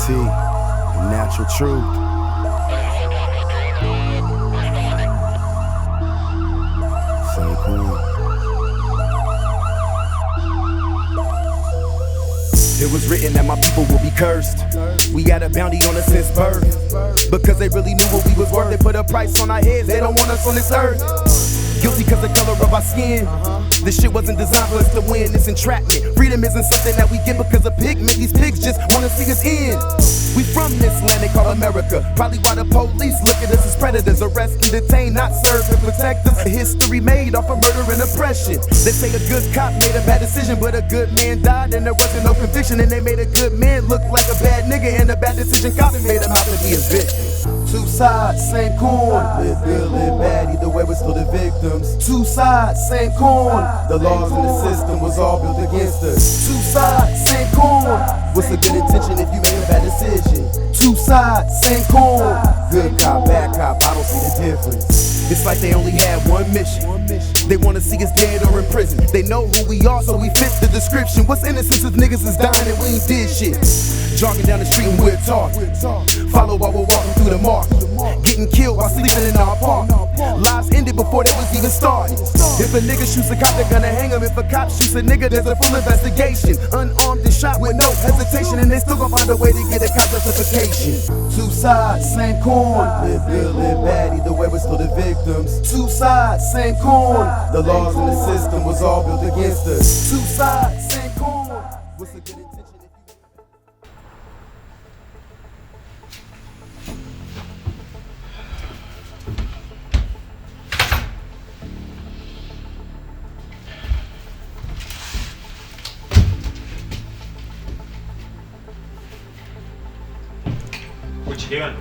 The natural truth. Same cool. It was written that my people will be cursed. We had a bounty on us since birth. Because they really knew what we was worth. They put a price on our heads, they don't want us on this earth. Guilty cause the color of our skin. This shit wasn't designed for us to win, it's entrapment. Freedom isn't something that we get because of pigment. These pigs just wanna see us in. We from this land they call America. Probably why the police look at us as predators. Arrest and detain, not serve and protect us. A history made off of murder and oppression. They say a good cop made a bad decision, but a good man died and there wasn't no conviction. And they made a good man look like a bad nigga, and a bad decision cop made him out to be a victim. Two sides, same coin. Live good, live bad, either way we're still the victims. Two sides, same coin. The laws and the system was all built against us. Two sides, same coin. What's a good intention if you made a bad decision? Two sides, same coin. Good cop, bad cop, I don't see the difference. It's like they only had one mission. They wanna see us dead or in prison. They know who we are, so we fit the description. What's innocence if niggas is dying and we ain't did shit? Jogging down the street and we're talking. Follow while we're walking through the market. Getting killed while sleeping in our park. Lives ended before they was even started. If a nigga shoots a cop, they're gonna hang him. If a cop shoots a nigga, there's a full investigation. Unarmed and shot with no hesitation, and they still gon' find a way to get a cop justification. Two sides, same coin. Live good, live bad, either way we're still the victims. Two sides, same coin. The laws and the system was all built against us. Two sides, same coin. What's a good intention? What you doing?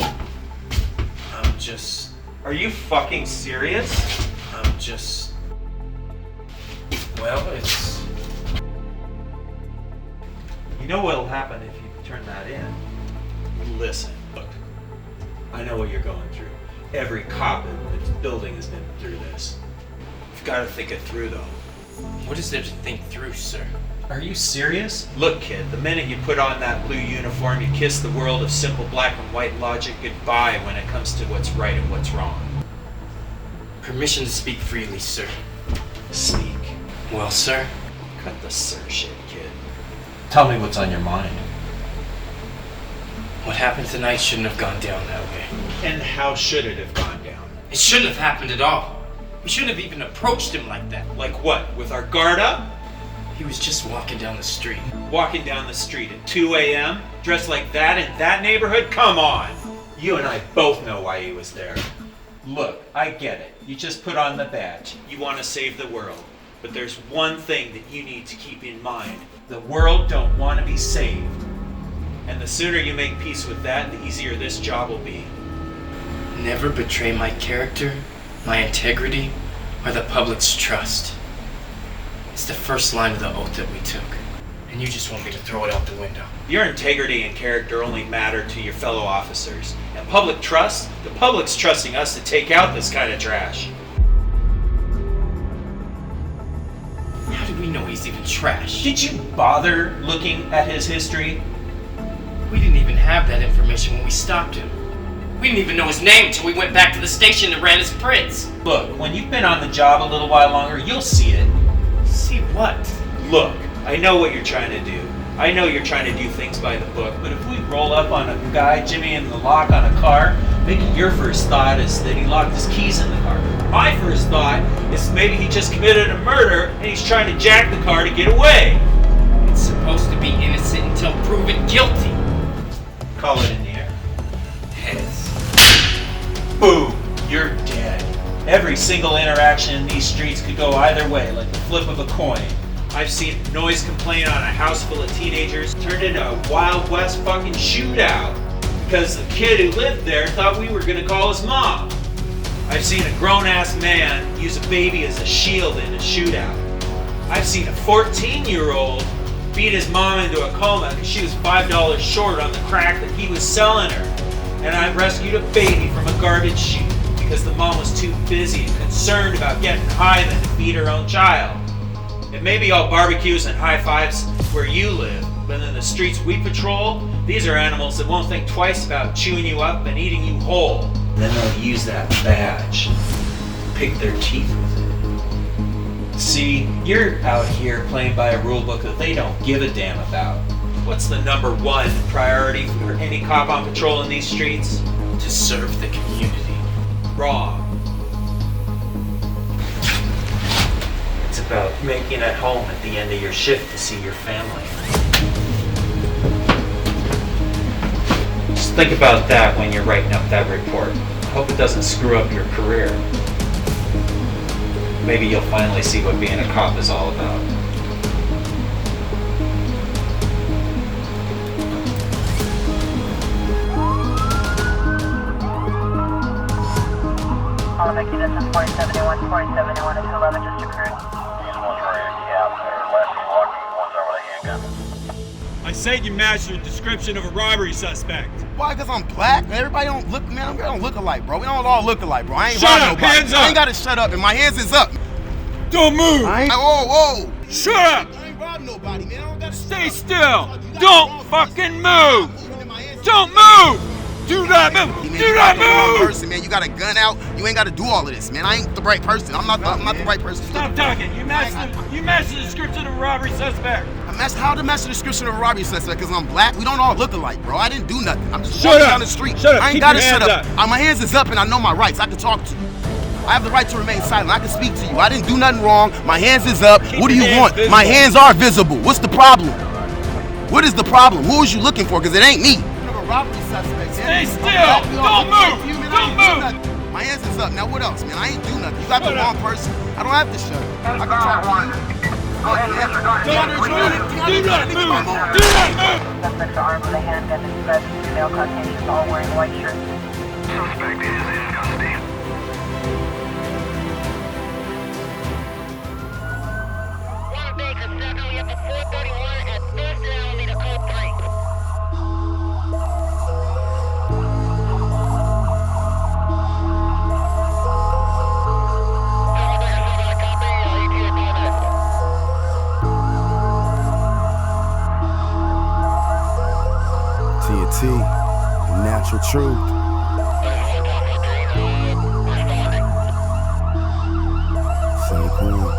I'm just... Are you fucking serious? I'm just... Well, it's... You know what'll happen if you turn that in? Listen, look. I know what you're going through. Every cop in this building has been through this. You've got to think it through, though. What is there to think through, sir? Are you serious? Look, kid, the minute you put on that blue uniform, you kiss the world of simple black and white logic goodbye when it comes to what's right and what's wrong. Permission to speak freely, sir. Speak. Well, sir? Cut the sir shit, kid. Tell me what's on your mind. What happened tonight shouldn't have gone down that way. And how should it have gone down? It shouldn't have happened at all. We shouldn't have even approached him like that. Like what? With our guard up? He was just walking down the street. Walking down the street at 2 a.m.? Dressed like that in that neighborhood? Come on! You and I both know why he was there. Look, I get it. You just put on the badge. You want to save the world. But there's one thing that you need to keep in mind. The world don't want to be saved. And the sooner you make peace with that, the easier this job will be. Never betray my character, my integrity, or the public's trust. It's the first line of the oath that we took. And you just want me to throw it out the window. Your integrity and character only matter to your fellow officers. And public trust? The public's trusting us to take out this kind of trash. How do we know he's even trash? Did you bother looking at his history? We didn't even have that information when we stopped him. We didn't even know his name till we went back to the station and ran his prints. Look, when you've been on the job a little while longer, you'll see it. See what? Look, I know what you're trying to do. I know you're trying to do things by the book, but if we roll up on a guy, Jimmy, in the lock on a car, maybe your first thought is that he locked his keys in the car. My first thought is maybe he just committed a murder and he's trying to jack the car to get away. It's supposed to be innocent until proven guilty. Call it in the air. Heads. Boom! You're dead. Every single interaction in these streets could go either way, like the flip of a coin. I've seen noise complaint on a house full of teenagers turned into a Wild West fucking shootout because the kid who lived there thought we were gonna call his mom. I've seen a grown-ass man use a baby as a shield in a shootout. I've seen a 14-year-old beat his mom into a coma because she was $5 short on the crack that he was selling her. And I rescued a baby from a garbage chute because the mom was too busy and concerned about getting high than to feed her own child. It may be all barbecues and high fives where you live, but in the streets we patrol, these are animals that won't think twice about chewing you up and eating you whole. Then they'll use that badge, pick their teeth with it. See, you're out here playing by a rule book that they don't give a damn about. What's the number one priority for any cop on patrol in these streets? To serve the community. Wrong. It's about making it home at the end of your shift to see your family. Just think about that when you're writing up that report. Hope it doesn't screw up your career. Maybe you'll finally see what being a cop is all about. All of this is 4071 to 11 just occurred. I said you matched your description of a robbery suspect. Why? Because I'm black, man. Everybody don't look, man. We don't look alike, bro. We don't all look alike, bro. I ain't Shut robbing up, nobody. hands up. I ain't got to shut up, and my hands is up. Don't move. Whoa. Shut up. I ain't robbing nobody, man. I don't got to Stay still. Don't fucking move. Don't move. Do not move. Man, Do you not the wrong move. person, man. You got a gun out. You ain't got to do all of this, man. I ain't the right person. I'm not the right person. Stop talking. You matched the description of a robbery suspect. How to match the description of a robbery suspect? Because I'm black. We don't all look alike, bro. I didn't do nothing. I'm just Shut walking up. down the street. Shut up. I ain't Keep got to your shut hands up. up. My hands is up, and I know my rights. I can talk to you. I have the right to remain silent. I can speak to you. I didn't do nothing wrong. My hands is up. Keep What do your you hands want? visible. My hands are visible. What's the problem? What is the problem? Who is you looking for? Because it ain't me. Stay still. Don't move. Don't move. My hands is up. Now what else, man? I ain't do nothing. You got the wrong person. I don't have to shut up. I can talk to you. Do not move. Do not move. Do not move. Suspects are armed with a handgun and described as female Caucasians, all wearing white shirts. Suspect is in custody. One Baker, Saturday up to 431 at First and Alameda Code 3. TNT, the natural truth. Same cool.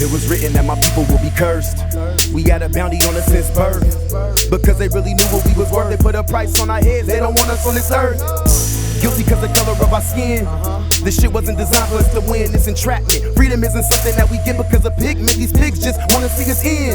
It was written that my people will be cursed. We got a bounty on us since birth. Because they really knew what we was worth. They put a price on our heads, they don't want us on this earth. Guilty cause the color of our skin. This shit wasn't designed for us to win, it's entrapment. Freedom isn't something that we get because of pigment. These pigs just wanna see us in.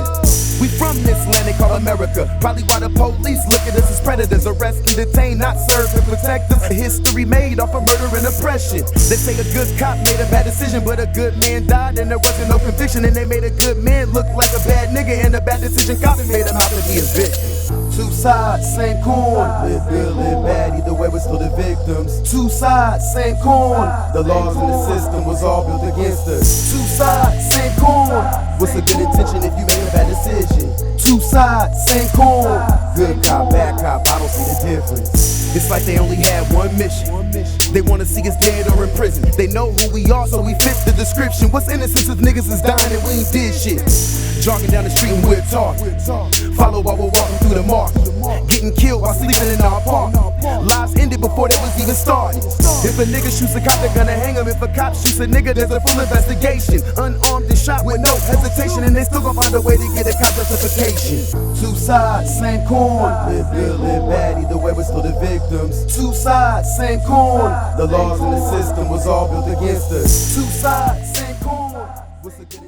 We from this land they call America. Probably why the police look at us as predators. Arrest and detain, not serve and protect us. A history made off of murder and oppression. They say a good cop made a bad decision, but a good man died and there wasn't no conviction. And they made a good man look like a bad nigga, and a bad decision cop made him out to be a victim. Two sides, same coin. Live good, live bad, either way we're still the victims. Two sides, same coin. The laws and the system was all built against us. Two sides, same coin. What's a good intention if you make a bad decision? Two sides, same coin. Good cop, bad cop, I don't see the difference. It's like they only had one mission. They wanna see us dead or in prison. They know who we are, so we fit the description. What's innocence if niggas is dying and we ain't did shit? Jogging down the street and we're talking. Follow while we're walking through the market. Getting killed while sleeping in our park. Lives ended before they was even started. If a nigga shoots a cop, they're gonna hang him. If a cop shoots a nigga, there's a full investigation. Unarmed and shot with no hesitation, and they still gon' find a way to get a cop justification. Two sides, same coin. Live good, live bad, either way we're still the victims. Two sides, same coin. The laws and the system was all built against us. Two sides, same